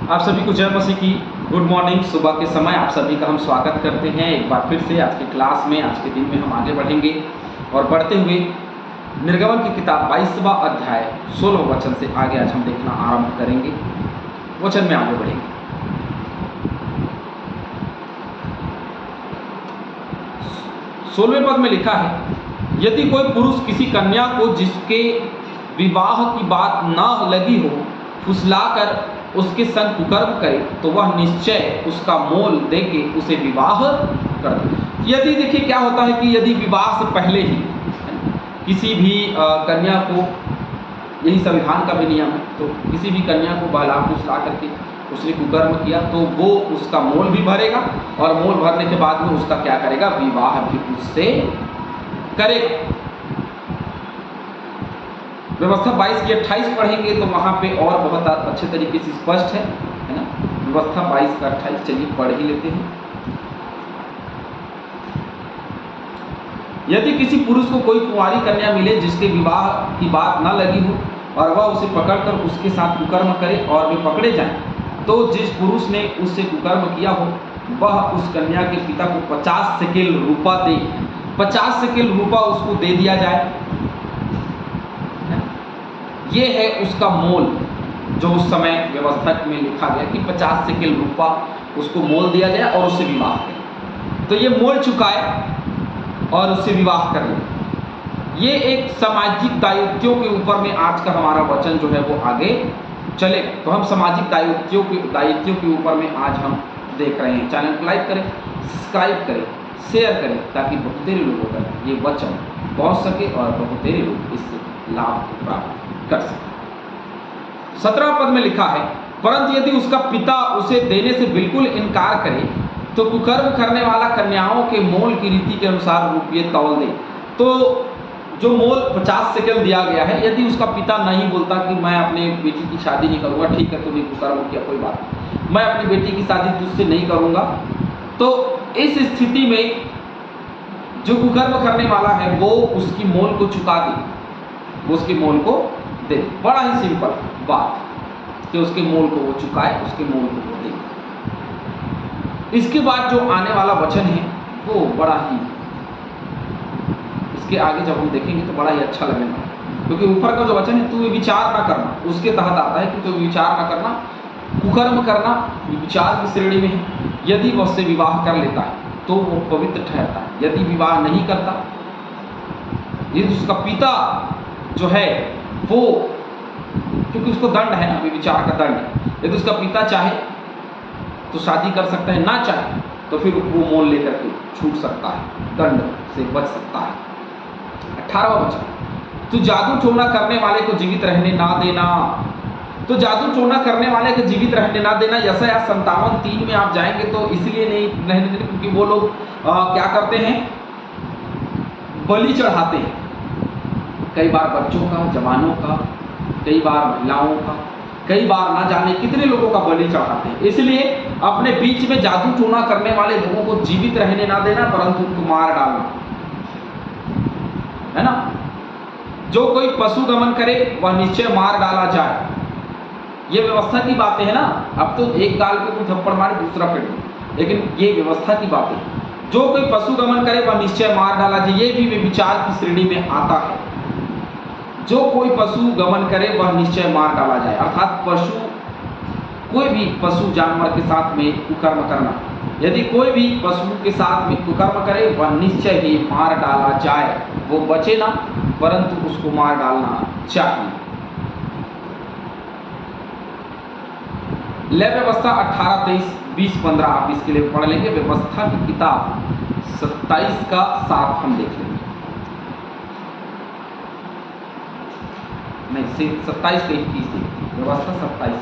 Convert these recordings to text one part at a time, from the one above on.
आप सभी को जय मसीह की गुड मॉर्निंग। सुबह के समय आप सभी का हम स्वागत करते हैं एक बार फिर से आज की क्लास में। आज के दिन में हम आगे बढ़ेंगे और बढ़ते हुए निर्गमन की किताब 22वां अध्याय 16वें वचन से आगे आज हम देखना आरंभ करेंगे। वचन में आगे बढ़ेंगे। 16वें पद में लिखा है, यदि कोई पुरुष किसी कन्या को जिसके विवाह की बात न लगी हो फुसलाकर उसके संग कुकर्म करे तो वह निश्चय उसका मोल देके उसे विवाह कर दे। यदि देखिए क्या होता है कि यदि विवाह से पहले ही किसी भी कन्या को, यही संविधान का भी नियम है, तो किसी भी कन्या को बहला फुसला करके उसने कुकर्म किया तो वो उसका मोल भी भरेगा और मोल भरने के बाद में उसका क्या करेगा, विवाह भी उससे करेगा। व्यवस्था 22 की 28 पढ़ेंगे तो वहाँ पे और बहुत अच्छे तरीके से स्पष्ट है ना। व्यवस्था 22 का 28 चलिए पढ़ ही लेते हैं। यदि किसी पुरुष को कोई कुंवारी कन्या मिले जिसके विवाह की बात न लगी हो और वह उसे पकड़कर उसके साथ कुकर्म करे और वे पकड़े जाएं, तो जिस पुरुष ने उससे कुकर्म किया हो वह उस कन्या के पिता को 50 शेकेल रूपा दे। 50 शेकेल रूपा उसको दे दिया जाए। ये है उसका मोल जो उस समय व्यवस्था में लिखा गया कि 50 शेकेल रूपा उसको मोल दिया जाए और उससे विवाह करे। तो ये मोल चुकाए और उससे विवाह कर ले। ये एक सामाजिक दायित्वों के ऊपर में आज का हमारा वचन जो है वो आगे चले। तो हम सामाजिक दायित्वों के ऊपर में आज हम देख रहे हैं। चैनल को लाइक करें, सब्सक्राइब करें, शेयर करें ताकि बहुतेरे लोगों तक ये वचन पहुँच सके और बहुतेरे लोग इससे लाभ प्राप्त कर सके। 17 पद में लिखा है, परंतु यदि उसका पिता उसे देने से बिल्कुल इनकार करे तो कुकर्म करने वाला कन्याओं के मोल की रीति के अनुसार रुपये तौल दे। तो जो मोल 50 शेकेल दिया गया है, यदि उसका पिता नहीं बोलता कि मैं अपने बेटी की शादी नहीं करूंगा, ठीक है तुमने कुकर्म किया कोई बात नहीं, मैं अपनी बेटी की शादी तुझसे नहीं करूंगा, तो इस स्थिति में जो कुकर्म करने वाला है वो उसकी मोल को चुका दे, वो उसके मोल को दे। बड़ा ही सिंपल बात कि उसके मोल को वो चुकाए, उसके मोल को वो दे। इसके बाद जो आने वाला वचन है वो बड़ा ही, इसके आगे जब हम देखेंगे तो बड़ा ही अच्छा लगेगा, क्योंकि ऊपर का जो वचन है तू विचार ना करना, उसके तहत आता है कि तू विचार ना करना। कुकर्म करना विचार की श्रेणी में है। यदि वह उससे विवाह कर लेता है तो वो पवित्र ठहरता है। यदि विवाह नहीं करता, यदि उसका पिता जो है वो, क्योंकि उसको दंड है ना, विचार का दंड है, यदि उसका पिता चाहे तो शादी कर सकता है, ना चाहे तो फिर वो मोल लेकर के छूट सकता है, दंड से बच सकता है। 18वां वचन, तू जादू टोना करने वाले को जीवित रहने ना देना। तो जादू टोना करने वाले को जीवित रहने ना देना, यशायाह 57:3 में आप जाएंगे तो इसलिए नहीं रहने देते क्योंकि वो लोग क्या करते हैं, बलि चढ़ाते हैं। कई बार बच्चों का, जवानों का, कई बार महिलाओं का, कई बार ना जाने कितने लोगों का बलि चढ़ाते हैं। इसलिए अपने बीच में जादू टोना करने वाले लोगों को जीवित रहने ना देना, परंतु उनको मार डालना, है ना। जो कोई पशु गमन करे वह निश्चय मार डाला जाए। ये व्यवस्था की बातें है ना। अब तो एक गाल पे कोई थप्पड़ मारे दूसरा फेंक दो, लेकिन ये व्यवस्था की बातें। जो कोई पशु गमन करे वह निश्चय मार डाला जाए, ये भी व्यभिचार की श्रेणी में आता है। जो कोई पशु गमन करे वह निश्चय मार डाला जाए, अर्थात पशु, कोई भी पशु जानवर के साथ में कुकर्म करना, यदि कोई भी पशु के साथ में कुकर्म करे वह निश्चय ही मार डाला जाए। वो बचे ना, परंतु उसको मार डालना चाहिए। ले व्यवस्था 18, 23, 20, 15 आप इसके लिए पढ़ लेंगे। व्यवस्था की किताब 27 का 7 हम देख लेंगे, नहीं 27 का 21, व्यवस्था 27।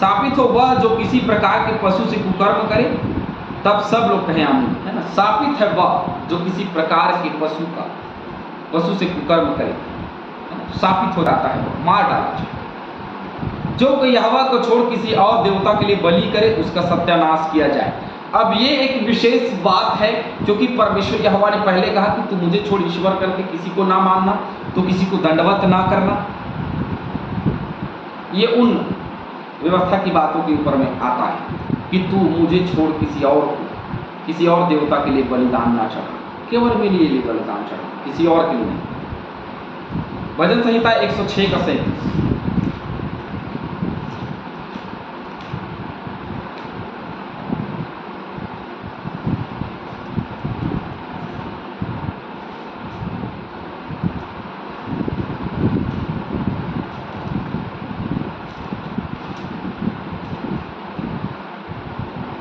शापित हो वह जो किसी प्रकार के पशु से कुकर्म करे, तब सब लोग कहें आमीन, है ना। शापित है वह जो किसी प्रकार के पशु से कुकर्म करे, शापित हो जाता है, मार डाला जाए। जो कोई यहोवा को छोड़ किसी और देवता के लिए बलि करे उसका सत्यानाश किया जाए। अब ये एक विशेष बात है, क्योंकि परमेश्वर यहोवा ने पहले कहा कि तू मुझे छोड़ ईश्वर करके किसी को ना मानना, तो किसी को दंडवत ना करना। ये उन व्यवस्था की बातों के ऊपर में आता है कि तू मुझे छोड़ किसी और देवता के लिए बलिदान ना चढ़ा, केवल मेरे लिए बलिदान चढ़ा, किसी और के लिए नहीं। भजन संहिता 106 का 37।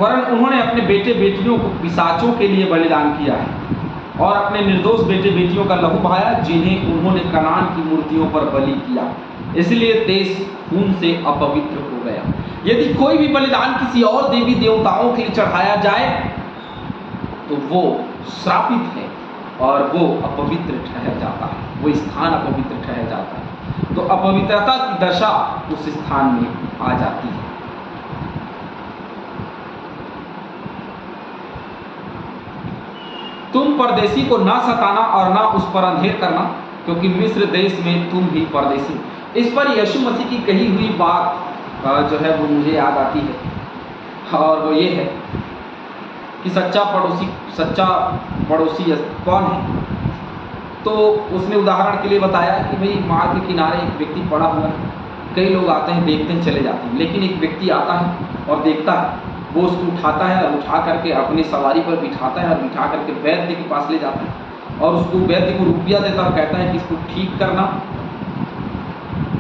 वरन उन्होंने अपने बेटे बेटियों को पिशाचों के लिए बलिदान किया है और अपने निर्दोष बेटे बेटियों का लहू बहाया, जिन्हें उन्होंने कनान की मूर्तियों पर बलि किया। इसलिए देश खून से अपवित्र हो गया। यदि कोई भी बलिदान किसी और देवी देवताओं के लिए चढ़ाया जाए तो वो श्रापित है और वो अपवित्र ठहर जाता है, वो स्थान अपवित्र ठहर जाता है। तो अपवित्रता की दशा उस स्थान में आ जाती है। तुम परदेशी को ना सताना और ना उस पर अंधेर करना, क्योंकि मिस्र देश में तुम भी परदेशी। इस पर यीशु मसीह की कही हुई बात जो है वो मुझे याद आती है, और वो ये है कि सच्चा पड़ोसी कौन है। तो उसने उदाहरण के लिए बताया कि भाई मार्ग के किनारे एक व्यक्ति पड़ा हुआ है, कई लोग आते हैं, देखते हैं, चले जाते हैं, लेकिन एक व्यक्ति आता है और देखता है, वो उसको उठाता है और उठा करके अपनी सवारी पर बिठाता है और बिठा करके वैद्य के पास ले जाता है और उसको वैद्य को रुपया देता और कहता है कि इसको ठीक करना,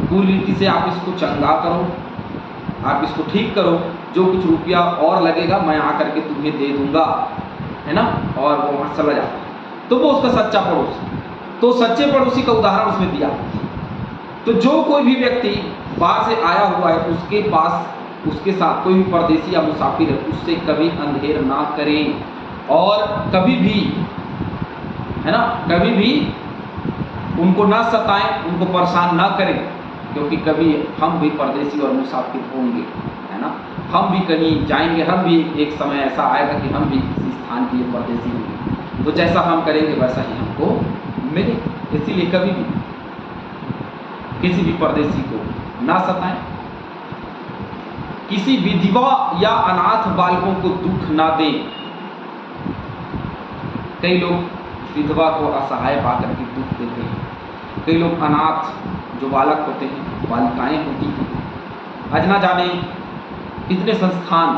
पूरी रीति से आप इसको चंगा करो, आप इसको ठीक करो, जो कुछ रुपया और लगेगा मैं आकर के तुम्हें दे दूंगा, है ना। और वो वहाँ चला जाता है। तो वो उसका सच्चा पड़ोसी। तो सच्चे पड़ोसी का उदाहरण उसने दिया। तो जो कोई भी व्यक्ति बाहर से आया हुआ है उसके पास, उसके साथ कोई भी परदेशी या मुसाफिर है, उससे कभी अंधेर ना करें और कभी भी, है ना, कभी भी उनको ना सताएं, उनको परेशान ना करें, क्योंकि कभी हम भी परदेशी और मुसाफिर होंगे, है ना। हम भी कहीं जाएंगे, हम भी एक समय ऐसा आएगा कि हम भी किसी स्थान के लिए परदेशी होंगे। तो जैसा हम करेंगे वैसा ही हमको मिले। इसीलिए कभी भी किसी भी परदेशी को ना सताएं, किसी विधवा या अनाथ बालकों को दुख ना दें। कई लोग विधवा को असहाय पाकर के दुख देते हैं। कई लोग अनाथ जो बालक होते हैं, बालिकाएं होती हैं, आज ना जाने कितने संस्थान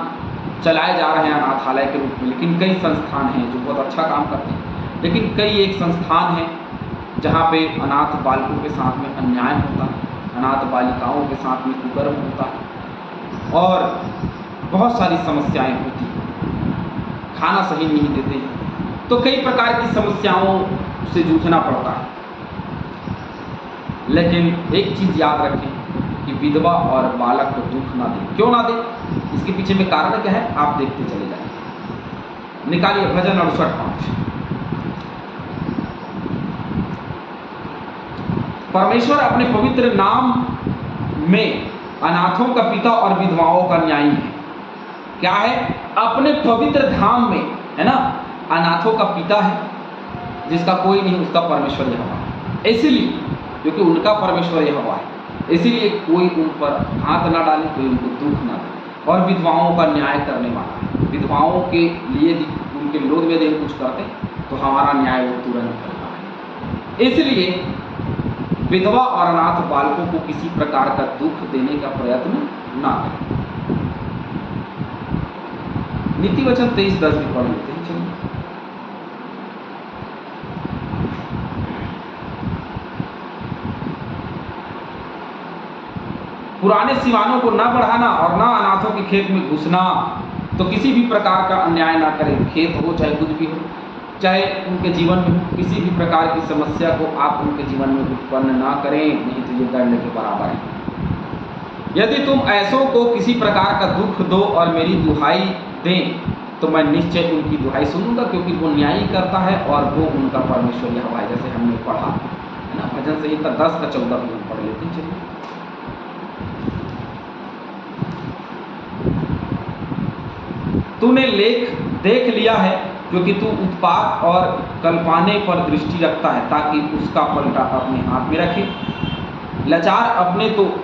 चलाए जा रहे हैं अनाथालय के रूप में, लेकिन कई संस्थान हैं जो बहुत अच्छा काम करते हैं, लेकिन कई एक संस्थान है जहाँ पे अनाथ बालकों के साथ में अन्याय होता है, अनाथ बालिकाओं के साथ में कुकर्म होता है और बहुत सारी समस्याएं होती हैं, खाना सही नहीं देते हैं। तो कई प्रकार की समस्याओं से जूझना पड़ता है। लेकिन एक चीज़ याद रखें कि विधवा और बालक को दुख ना दें। क्यों ना दें, इसके पीछे में कारण क्या है, आप देखते चले जाएंगे। निकालिए भजन 68:5। परमेश्वर अपने पवित्र नाम में अनाथों का पिता और विधवाओं का न्यायी है। क्या है? अपने पवित्र धाम में, है ना, अनाथों का पिता है, जिसका कोई नहीं, उसका परमेश्वर यहोवा है। इसीलिए क्योंकि उनका परमेश्वर यहोवा है, इसीलिए कोई उन पर हाथ ना डाले, कोई उनको दुख ना दे। और विधवाओं का न्याय करने वाला है। विधवाओं के लिए उनके विरोध में यदि कुछ करते तो हमारा न्याय वो तुरंत करता है। इसलिए विधवा और अनाथ बालकों को किसी प्रकार का दुख देने का प्रयत्न ना करें। नीति वचन 23:10 भी पढ़ लेते हैं। चलिए, पुराने सिवानों को ना बढ़ाना और ना अनाथों के खेत में घुसना। तो किसी भी प्रकार का अन्याय ना करें, खेत हो चाहे कुछ भी हो, चाहे उनके जीवन में किसी भी प्रकार की समस्या को आप उनके जीवन में उत्पन्न ना करें, नहीं तो ये दंड के बराबर है। यदि तुम ऐसों को किसी प्रकार का दुख दो और मेरी दुहाई दें तो मैं निश्चय उनकी दुहाई सुनूंगा, क्योंकि वो न्याय करता है और वो उनका परमेश्वर यहोवा है, जैसे हमने पढ़ा है ना। भजन संहिता 10 का 14 भी हम पढ़ लेते हैं। चलिए, तूने लेख देख लिया है, क्योंकि तू उत्पात और कल्पाने पर दृष्टि रखता है, ताकि उसका पलटा अपने हाथ में रखे। लाचार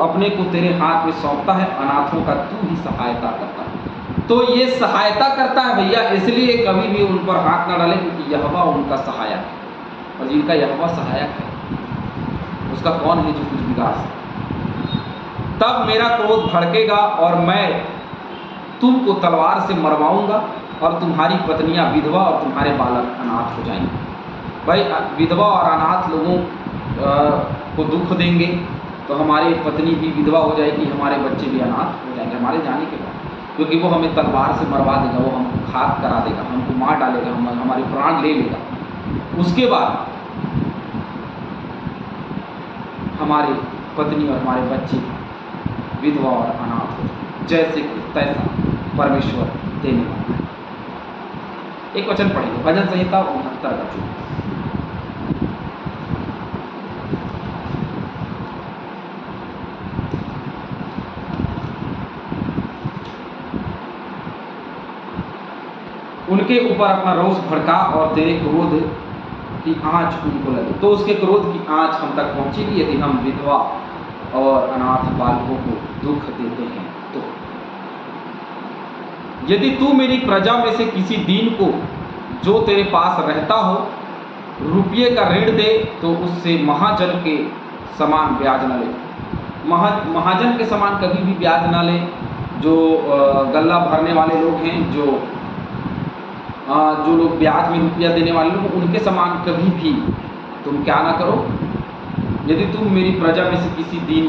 अपने को तेरे हाथ में सौंपता है, अनाथों का तू ही सहायता करता है। तो ये सहायता करता है भैया, इसलिए कभी भी उन पर हाथ ना डाले, क्योंकि यहोवा उनका सहायक है। और जिनका यहोवा सहायक है उसका कौन है जो कुछ बिगाड़ सकता। तब मेरा क्रोध भड़केगा और मैं तुमको तलवार से मरवाऊंगा और तुम्हारी पत्नियां विधवा और तुम्हारे बालक अनाथ हो जाएंगे। भाई विधवा और अनाथ लोगों को दुख देंगे तो हमारी पत्नी भी विधवा हो जाएगी, हमारे बच्चे भी अनाथ हो जाएंगे हमारे जाने के बाद, क्योंकि वो हमें तलवार से मरवा देगा, वो हमको घात करा देगा, हमको मार डालेगा, हमारे प्राण ले लेगा। उसके बाद हमारे पत्नी और हमारे बच्चे विधवा और अनाथ हो जाएंगे। जैसे कि तैसा परमेश्वर देने वाला है। एक वचन पढ़ेंगे, भजन संहिता 69 का 24। उनके ऊपर अपना रोष भड़का और तेरे क्रोध की आँच उनको लगे। तो उसके क्रोध की आँच हम तक पहुंचेगी यदि हम विधवा और अनाथ बालकों को दुख देते हैं। तो यदि तू मेरी प्रजा में से किसी दीन को जो तेरे पास रहता हो रुपये का ऋण दे, तो उससे महाजन के समान ब्याज न ले। महाजन के समान कभी भी ब्याज ना ले। जो गल्ला भरने वाले लोग हैं, जो लोग ब्याज में रुपया देने वाले लोग, उनके समान कभी भी तुम क्या ना करो। यदि तुम मेरी प्रजा में से किसी दीन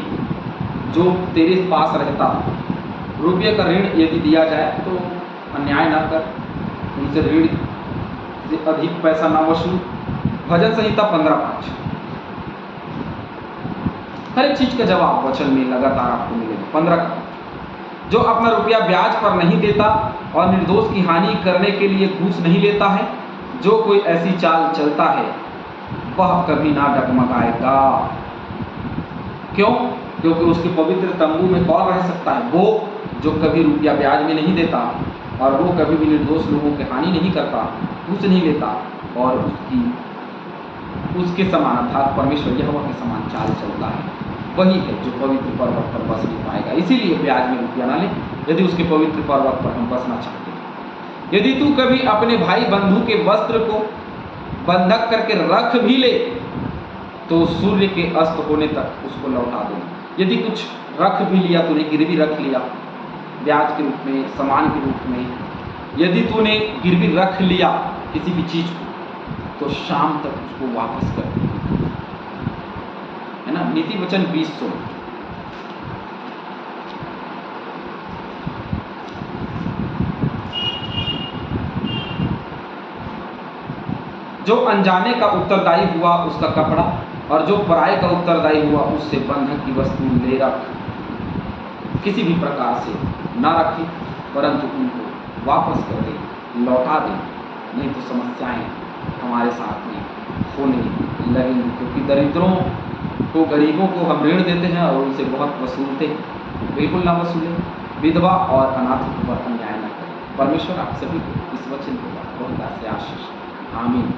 जो तेरे पास रहता रुपये का ऋण यदि दिया जाए तो अन्याय ना कर, उनसे ऋण से अधिक पैसा ना वसूल। भजन संहिता 15:5। हर एक चीज का जवाब वचन में लगातार आपको मिलेगा। 15 जो अपना रुपया ब्याज पर नहीं देता और निर्दोष की हानि करने के लिए घूस नहीं लेता है, जो कोई ऐसी चाल चलता है वह कभी ना डगमगाएगा। क्यों? क्योंकि उसके पवित्र तंबू में कौन रह सकता है? वो जो कभी रुपया ब्याज में नहीं देता और वो कभी भी निर्दोष लोगों की हानि नहीं करता, घूस नहीं लेता और उसके समान अर्थात परमेश्वर यहोवा के समान चाल चलता है, वही है जो पवित्र पर्वत पर बस नहीं पाएगा। इसीलिए ब्याज में रुपया ना ले यदि उसके पवित्र पर्वत पर हम बसना चाहते हैं। यदि तू कभी अपने भाई बंधु के वस्त्र को बंधक करके रख भी ले तो सूर्य के अस्त होने तक उसको लौटा दे। यदि कुछ रख भी लिया, तूने गिरवी रख लिया ब्याज के रूप में, सामान के रूप में, यदि तूने गिरवी रख लिया किसी भी चीज को, तो शाम तक उसको वापस कर दे, है ना। नीति वचन 20:16। जो अनजाने का उत्तरदायी हुआ उसका कपड़ा, और जो पराये का उत्तरदायी हुआ उससे बंधक की वस्तु ले रख। किसी भी प्रकार से ना रखे, परंतु उनको वापस कर दे, लौटा दे, नहीं तो समस्याएं हमारे साथ में होने लगेंगी। क्योंकि दरिद्रों को, गरीबों को हम ऋण देते हैं और उनसे बहुत वसूलते हैं। बिल्कुल ना वसूलें। विधवा और अनाथों पर अन्याय न करें। परमेश्वर आप सभी को इस वचन को बहुत से आशीष। आमीन।